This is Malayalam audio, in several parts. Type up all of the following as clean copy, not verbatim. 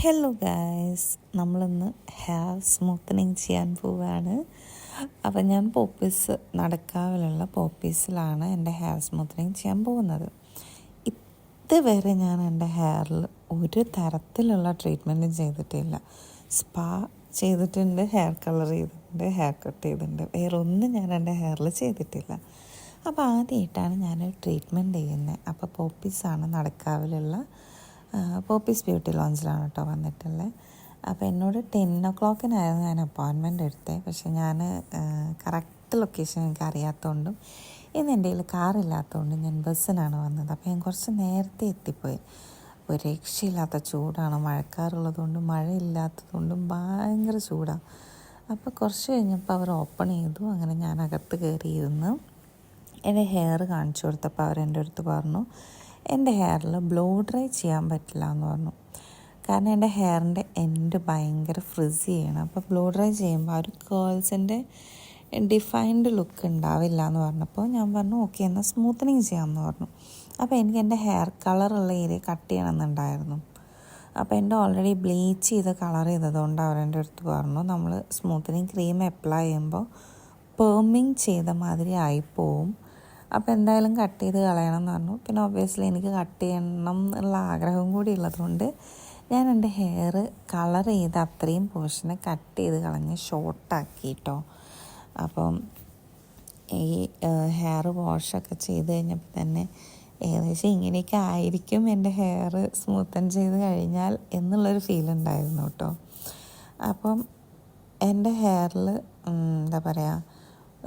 ഹലോ ഗായ്സ്, നമ്മളിന്ന് ഹെയർ സ്മൂത്തനിങ് ചെയ്യാൻ പോവുകയാണ്. അപ്പം ഞാൻ നടക്കാവിലുള്ള പോപ്പീസിലാണ് എൻ്റെ ഹെയർ സ്മൂത്തനിങ് ചെയ്യാൻ പോകുന്നത്. ഇതുവരെ ഞാൻ എൻ്റെ ഹെയറിൽ ഒരു തരത്തിലുള്ള ട്രീറ്റ്മെൻറ്റും ചെയ്തിട്ടില്ല. സ്പാ ചെയ്തിട്ടുണ്ട്, ഹെയർ കളർ ചെയ്തിട്ടുണ്ട്, ഹെയർ കട്ട് ചെയ്തിട്ടുണ്ട്. വേറെ ഒന്നും ഞാൻ എൻ്റെ ഹെയറിൽ ചെയ്തിട്ടില്ല. അപ്പോൾ ആദ്യമായിട്ടാണ് ഞാൻ ട്രീറ്റ്മെൻറ്റ് ചെയ്യുന്നത്. അപ്പോൾ പോപ്പീസാണ് നടക്കാവിലുള്ള പോപ്പീസ് ബ്യൂട്ടി ലോഞ്ചിലാണ് കേട്ടോ വന്നിട്ടുള്ളത്. അപ്പോൾ എന്നോട് 10 o'clock ഞാൻ അപ്പോയിൻമെൻറ്റ് എടുത്തത്. പക്ഷെ ഞാൻ കറക്റ്റ് ലൊക്കേഷൻ എനിക്ക് അറിയാത്തതുകൊണ്ടും ഇന്ന് എൻ്റെ കയ്യിൽ കാറില്ലാത്തതുകൊണ്ടും ഞാൻ ബസ്സിനാണ് വന്നത്. അപ്പോൾ ഞാൻ കുറച്ച് നേരത്തെ എത്തിപ്പോയി. ഒരു രക്ഷയില്ലാത്ത ചൂടാണ്, മഴക്കാറുള്ളതുകൊണ്ടും മഴയില്ലാത്തതുകൊണ്ടും ഭയങ്കര ചൂടാണ്. അപ്പോൾ കുറച്ച് കഴിഞ്ഞപ്പോൾ അവർ ഓപ്പൺ ചെയ്തു. അങ്ങനെ ഞാൻ അകത്ത് കയറിയിരുന്നു. എൻ്റെ ഹെയർ കാണിച്ചു കൊടുത്തപ്പോൾ അവരെൻ്റെ അടുത്ത് പറഞ്ഞു എൻ്റെ ഹെയറിൽ ബ്ലോ ഡ്രൈ ചെയ്യാൻ പറ്റില്ല എന്ന് പറഞ്ഞു. കാരണം എൻ്റെ ഹെയറിൻ്റെ എൻഡ് ഭയങ്കര ഫ്രിസി ചെയ്യണം. അപ്പോൾ ബ്ലോ ഡ്രൈ ചെയ്യുമ്പോൾ ആ ഒരു കേൾസിൻ്റെ ഡിഫൈൻഡ് ലുക്ക് ഉണ്ടാവില്ല എന്ന് പറഞ്ഞപ്പോൾ ഞാൻ പറഞ്ഞു ഓക്കെ എന്നാൽ സ്മൂത്തനിങ് ചെയ്യാമെന്ന് പറഞ്ഞു. അപ്പോൾ എനിക്ക് എൻ്റെ ഹെയർ കളറുള്ള ഏരിയ കട്ട് ചെയ്യണമെന്നുണ്ടായിരുന്നു. അപ്പോൾ എൻ്റെ ഓൾറെഡി ബ്ലീച്ച് ചെയ്ത് കളർ ചെയ്തതുകൊണ്ട് അവരെൻ്റെ അടുത്ത് പറഞ്ഞു നമ്മൾ സ്മൂത്തനിങ് ക്രീം അപ്ലൈ ചെയ്യുമ്പോൾ പെർമിങ് ചെയ്ത മാതിരി ആയിപ്പോവും. അപ്പോൾ എന്തായാലും കട്ട് ചെയ്ത് കളയണം എന്ന് പറഞ്ഞു. പിന്നെ ഒബ്വിയസ്ലി എനിക്ക് കട്ട് ചെയ്യണം എന്നുള്ള ആഗ്രഹം കൂടി ഉള്ളതുകൊണ്ട് ഞാൻ എൻ്റെ ഹെയർ കളർ ചെയ്ത് അത്രയും പോർഷനെ കട്ട് ചെയ്ത് കളഞ്ഞ് ഷോർട്ടാക്കി കേട്ടോ. അപ്പം ഈ ഹെയർ വാഷൊക്കെ ചെയ്ത് കഴിഞ്ഞപ്പോൾ തന്നെ ഏകദേശം ഇങ്ങനെയൊക്കെ ആയിരിക്കും എൻ്റെ ഹെയർ സ്മൂത്തൻ ചെയ്ത് കഴിഞ്ഞാൽ എന്നുള്ളൊരു ഫീൽ ഉണ്ടായിരുന്നു കേട്ടോ. അപ്പം എൻ്റെ ഹെയറിൽ എന്താ പറയുക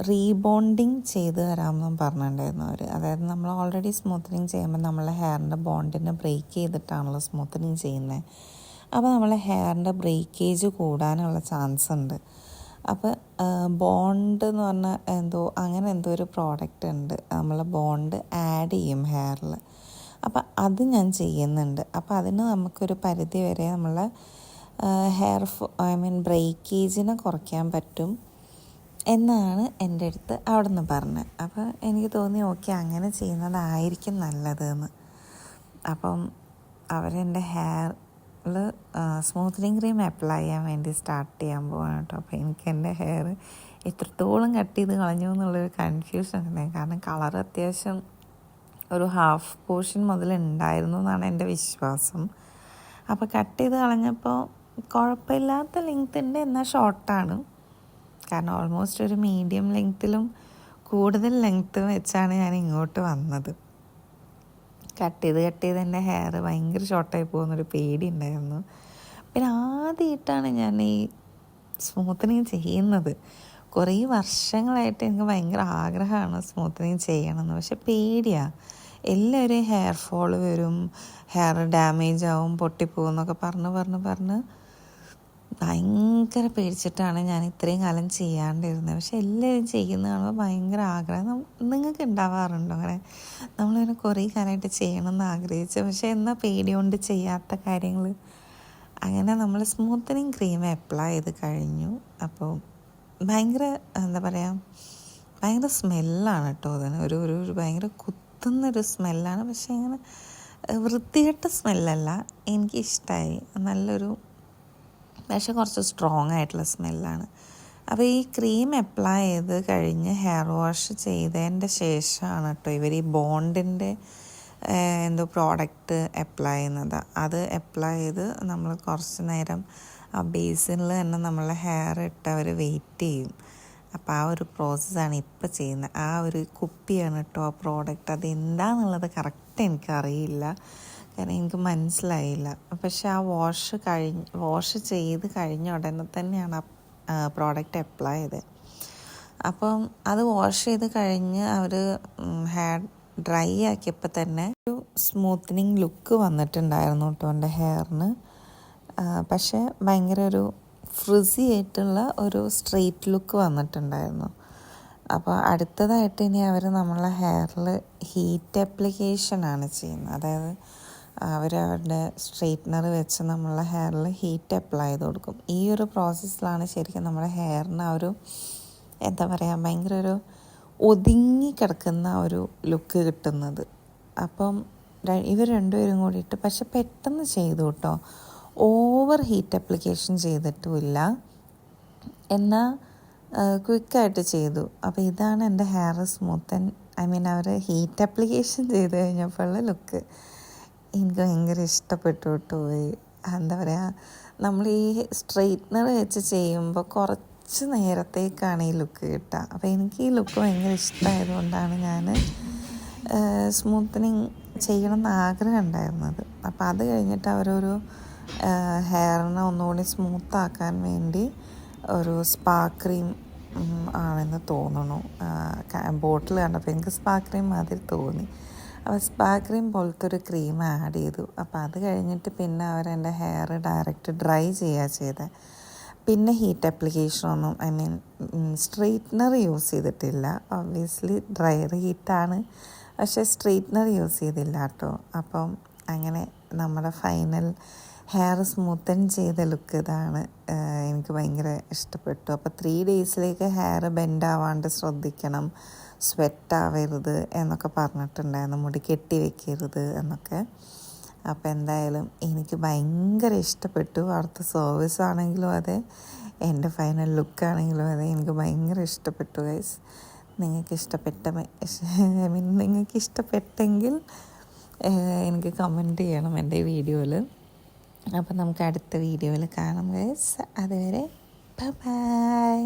റീബോണ്ടിങ് ചെയ്ത് തരാമെന്നും പറഞ്ഞിട്ടുണ്ടായിരുന്നു അവർ. അതായത് നമ്മൾ ഓൾറെഡി സ്മൂത്തനിങ് ചെയ്യുമ്പോൾ നമ്മളെ ഹെയറിൻ്റെ ബോണ്ടിനെ ബ്രേക്ക് ചെയ്തിട്ടാണല്ലോ സ്മൂത്തനിങ് ചെയ്യുന്നത്. അപ്പോൾ നമ്മളെ ഹെയറിൻ്റെ ബ്രേക്കേജ് കൂടാനുള്ള ചാൻസ് ഉണ്ട്. അപ്പോൾ ബോണ്ട് എന്ന് പറഞ്ഞാൽ അങ്ങനെ എന്തോ ഒരു പ്രോഡക്റ്റ് ഉണ്ട്, നമ്മൾ ബോണ്ട് ആഡ് ചെയ്യും ഹെയറിൽ. അപ്പോൾ അത് ഞാൻ ചെയ്യുന്നുണ്ട്. അപ്പോൾ അതിന് നമുക്കൊരു പരിധി വരെ നമ്മളെ ബ്രേക്കേജിനെ കുറയ്ക്കാൻ പറ്റും എന്നാണ് എൻ്റെ അടുത്ത് അവിടെ നിന്ന് പറഞ്ഞത്. അപ്പോൾ എനിക്ക് തോന്നി ഓക്കെ അങ്ങനെ ചെയ്യുന്നതായിരിക്കും നല്ലതെന്ന്. അപ്പം അവരെൻ്റെ ഹെയറിൽ സ്മൂത്തനിങ് ക്രീം അപ്ലൈ ചെയ്യാൻ വേണ്ടി സ്റ്റാർട്ട് ചെയ്യാൻ പോവാണ് കേട്ടോ. അപ്പോൾ എനിക്ക് എൻ്റെ ഹെയർ എത്രത്തോളം കട്ട് ചെയ്ത് കളഞ്ഞു എന്നുള്ളൊരു കൺഫ്യൂഷൻ ഉണ്ടായി. കാരണം കളർ അത്യാവശ്യം ഒരു ഹാഫ് പോർഷൻ മുതൽ ഉണ്ടായിരുന്നു എന്നാണ് എൻ്റെ വിശ്വാസം. അപ്പോൾ കട്ട് ചെയ്ത് കളഞ്ഞപ്പോൾ കുഴപ്പമില്ലാത്ത ലെങ്ത്തിൻ്റെ എന്നാൽ ഷോർട്ടാണ്. കാരണം ഓൾമോസ്റ്റ് ഒരു മീഡിയം ലെങ്ത്തിലും കൂടുതൽ ലെങ്ത്ത് വെച്ചാണ് ഞാൻ ഇങ്ങോട്ട് വന്നത്. കട്ട് ചെയ്ത് എൻ്റെ ഹെയർ ഭയങ്കര ഷോർട്ടായി പോകുന്നൊരു പേടി ഉണ്ടായിരുന്നു. പിന്നെ ആദ്യമായിട്ടാണ് ഞാൻ ഈ സ്മൂത്തനിങ് ചെയ്യുന്നത്. കുറേ വർഷങ്ങളായിട്ട് എനിക്ക് ഭയങ്കര ആഗ്രഹമാണ് സ്മൂത്തനിങ് ചെയ്യണമെന്ന്. പക്ഷെ പേടിയാണ്. എല്ലാവരും ഹെയർ ഫോൾ വരും, ഹെയർ ഡാമേജ് ആവും, പൊട്ടിപ്പോകും എന്നൊക്കെ പറഞ്ഞ് ഭയങ്കര പേടിച്ചിട്ടാണ് ഞാൻ ഇത്രയും കാലം ചെയ്യാണ്ടിരുന്നത്. പക്ഷെ എല്ലാവരും ചെയ്യുന്ന കാണുമ്പോൾ ഭയങ്കര ആഗ്രഹം. നിങ്ങൾക്ക് ഉണ്ടാവാറുണ്ടോ അങ്ങനെ? നമ്മളിങ്ങനെ കുറേ കാലമായിട്ട് ചെയ്യണമെന്ന് ആഗ്രഹിച്ചു പക്ഷേ എന്നാൽ പേടി കൊണ്ട് ചെയ്യാത്ത കാര്യങ്ങൾ. അങ്ങനെ നമ്മൾ സ്മൂത്തനിങ് ക്രീം അപ്ലൈ ചെയ്ത് കഴിഞ്ഞു. അപ്പോൾ ഭയങ്കര ഭയങ്കര സ്മെല്ലാണ് കേട്ടോ. അതിന് ഒരു ഭയങ്കര കുത്തുന്നൊരു സ്മെല്ലാണ്. പക്ഷേ ഇങ്ങനെ വൃത്തികെട്ട സ്മെല്ലല്ല, എനിക്കിഷ്ടമായി. നല്ലൊരു പക്ഷേ കുറച്ച് സ്ട്രോങ് ആയിട്ടുള്ള സ്മെല്ലാണ്. അപ്പോൾ ഈ ക്രീം അപ്ലൈ ചെയ്ത് കഴിഞ്ഞ് ഹെയർ വാഷ് ചെയ്തതിൻ്റെ ശേഷമാണ് കേട്ടോ ഇവർ ഈ ബോണ്ടിൻ്റെ പ്രോഡക്റ്റ് അപ്ലൈ ചെയ്യുന്നത്. അത് അപ്ലൈ ചെയ്ത് നമ്മൾ കുറച്ച് നേരം ആ ബേസിനിൽ തന്നെ നമ്മളെ ഹെയർ ഇട്ട് അവർ വെയിറ്റ് ചെയ്യും. അപ്പോൾ ആ ഒരു പ്രോസസ്സാണ് ഇപ്പോൾ ചെയ്യുന്നത്. ആ ഒരു കുപ്പിയാണ് കേട്ടോ ആ പ്രോഡക്റ്റ്. അത് എന്താണെന്നുള്ളത് കറക്റ്റ് എനിക്കറിയില്ല, കാരണം എനിക്ക് മനസ്സിലായില്ല. പക്ഷെ ആ വാഷ് ചെയ്ത് കഴിഞ്ഞ ഉടനെ തന്നെയാണ് ആ പ്രോഡക്റ്റ് അപ്ലൈ ചെയ്തത്. അപ്പം അത് വാഷ് ചെയ്ത് കഴിഞ്ഞ് അവർ ഹെയർ ഡ്രൈ ആക്കിയപ്പോൾ തന്നെ ഒരു സ്മൂത്തനിങ് ലുക്ക് വന്നിട്ടുണ്ടായിരുന്നു കേട്ടോ എൻ്റെ ഹെയറിന്. പക്ഷേ ഭയങ്കര ഒരു ഫ്രിസി ആയിട്ടുള്ള ഒരു സ്ട്രെയിറ്റ് ലുക്ക് വന്നിട്ടുണ്ടായിരുന്നു. അപ്പോൾ അടുത്തതായിട്ട് ഇനി അവർ നമ്മളെ ഹെയറിൽ ഹീറ്റ് അപ്ലിക്കേഷനാണ് ചെയ്യുന്നത്. അതായത് അവരുടെ സ്ട്രെയിറ്റ്നർ വെച്ച് നമ്മളെ ഹെയറിൽ ഹീറ്റ് അപ്ലൈ ചെയ്ത് കൊടുക്കും. ഈ ഒരു പ്രോസസ്സിലാണ് ശരിക്കും നമ്മുടെ ഹെയറിന് ആ ഒരു ഭയങ്കര ഒരു ഒതുങ്ങി കിടക്കുന്ന ഒരു ലുക്ക് കിട്ടുന്നത്. അപ്പം ഇവർ രണ്ടുപേരും കൂടിയിട്ട് പക്ഷെ പെട്ടെന്ന് ചെയ്തു കേട്ടോ. ഓവർ ഹീറ്റ് അപ്ലിക്കേഷൻ ചെയ്തിട്ടുമില്ല, എന്നാൽ ക്വിക്കായിട്ട് ചെയ്തു. അപ്പോൾ ഇതാണ് എൻ്റെ ഹെയർ സ്മൂത്തൻ, അവർ ഹീറ്റ് അപ്ലിക്കേഷൻ ചെയ്ത് കഴിഞ്ഞപ്പോഴുള്ള ലുക്ക് എനിക്ക് ഭയങ്കര ഇഷ്ടപ്പെട്ടു കേട്ടോ. എന്താ പറയുക, നമ്മൾ ഈ സ്ട്രെയിറ്റ്നർ വെച്ച് ചെയ്യുമ്പോൾ കുറച്ച് നേരത്തേക്കാണ് ഈ ലുക്ക് കിട്ടുക. അപ്പോൾ എനിക്ക് ഈ ലുക്ക് ഭയങ്കര ഇഷ്ടമായതുകൊണ്ടാണ് ഞാൻ സ്മൂത്തനിങ് ചെയ്യണമെന്ന് ആഗ്രഹം ഉണ്ടായിരുന്നത്. അപ്പോൾ അത് കഴിഞ്ഞിട്ട് അവരൊരു ഹെയറിനെ ഒന്നുകൂടി സ്മൂത്താക്കാൻ വേണ്ടി ഒരു സ്പാ ക്രീം ആണെന്ന് തോന്നുന്നു, ബോട്ടിൽ കണ്ടപ്പോൾ എനിക്ക് സ്പാ ക്രീം മാതിരി തോന്നി. അപ്പോൾ സ്പാ ക്രീം പോലത്തെ ഒരു ക്രീം ആഡ് ചെയ്തു. അപ്പോൾ അത് കഴിഞ്ഞിട്ട് പിന്നെ അവരെൻ്റെ ഹെയർ ഡയറക്റ്റ് ഡ്രൈ ചെയ്യുക ചെയ്തത്. പിന്നെ ഹീറ്റ് അപ്ലിക്കേഷനൊന്നും സ്ട്രെയിറ്റ്നർ യൂസ് ചെയ്തിട്ടില്ല. ഒബ്വിയസ്ലി ഡ്രയർ ഹീറ്റാണ്, പക്ഷേ സ്ട്രെയിറ്റ്നർ യൂസ് ചെയ്തില്ല കേട്ടോ. അപ്പം അങ്ങനെ നമ്മുടെ ഫൈനൽ ഹെയർ സ്മൂത്തൻ ചെയ്ത ലുക്ക് ഇതാണ്. എനിക്ക് ഭയങ്കര ഇഷ്ടപ്പെട്ടു. അപ്പോൾ 3 ഡേയ്സിലേക്ക് ഹെയർ ബെൻഡ് ആവാണ്ട് ശ്രദ്ധിക്കണം, സ്വെറ്റ് ആവരുത് എന്നൊക്കെ പറഞ്ഞിട്ടുണ്ടായിരുന്നു, മുടി കെട്ടി വെക്കരുത് എന്നൊക്കെ. അപ്പോൾ എന്തായാലും എനിക്ക് ഭയങ്കര ഇഷ്ടപ്പെട്ടു. അവിടുത്തെ സർവീസ് ആണെങ്കിലും അതെ, എൻ്റെ ഫൈനൽ ലുക്കാണെങ്കിലും അതെ, എനിക്ക് ഭയങ്കര ഇഷ്ടപ്പെട്ടു ഗൈസ്. നിങ്ങൾക്ക് ഇഷ്ടപ്പെട്ടെങ്കിൽ എനിക്ക് കമൻറ്റ് ചെയ്യണം എൻ്റെ വീഡിയോയിൽ. അപ്പോൾ നമുക്ക് അടുത്ത വീഡിയോയിൽ കാണാം ഗൈസ്. അതുവരെ ബൈ.